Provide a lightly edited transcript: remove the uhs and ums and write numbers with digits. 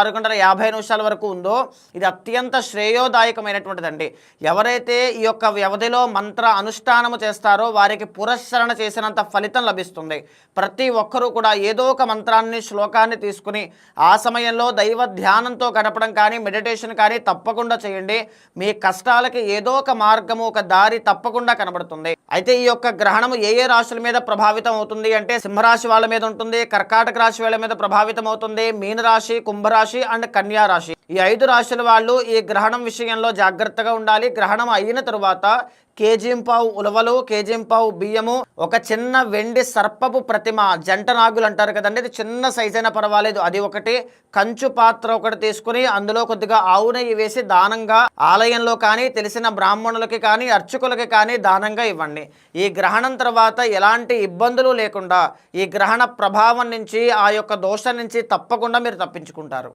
6 గంటల 50 నిమిషాల వరకు ఉందో ఇది అత్యంత శ్రేయోదాయకమైనటువంటిదండి. ఎవరైతే ఈ యొక్క వ్యవధిలో మంత్ర అనుష్ఠానము చేస్తారో వారికి పురస్సరణ చేసినంత ఫలితం లభిస్తుంది. ప్రతి ఒక్కరూ కూడా ఏదో ఒక మంత్రాన్ని శ్లోకాన్ని తీసుకుని ఆ సమయంలో దైవ ధ్యానంతో గడపడం కానీ మెడిటేషన్ కానీ తప్పకుండా చేయండి. మీ కష్టాలకి ఏదో ఒక మార్గము ఒక దారి తప్పకుండా కనబడుతుంది. అయితే ఈ యొక్క గ్రహణము ఏ ఏ రాశుల మీద ప్రభావితం అవుతుంది అంటే సింహరాశి వాళ్ళ మీద ఉంటుంది, కర్కాటక రాశి వాళ్ళ మీద ప్రభావితం అవుతుంది, మీనరాశి, కుంభరాశి అండ్ కన్యా రాశి. ఈ 5 రాశుల వాళ్ళు ఈ గ్రహణం విషయంలో జాగ్రత్తగా ఉండాలి. గ్రహణం అయిన తరువాత కేజీంపావు ఉలవలు, కేజీంపావు బియ్యము, ఒక చిన్న వెండి సర్పపు ప్రతిమ, జంట నాగులు అంటారు కదండి, ఇది చిన్న సైజ్ అయినా పర్వాలేదు, అది ఒకటి, కంచు పాత్ర ఒకటి తీసుకుని అందులో కొద్దిగా ఆవు నెయ్యి వేసి దానంగా ఆలయంలో కానీ తెలిసిన బ్రాహ్మణులకి కానీ అర్చకులకి కానీ దానంగా ఇవ్వండి. ఈ గ్రహణం తర్వాత ఎలాంటి ఇబ్బందులు లేకుండా ఈ గ్రహణ ప్రభావం నుంచి ఆ యొక్క దోషం నుంచి తప్పకుండా మీరు తప్పించుకుంటారు.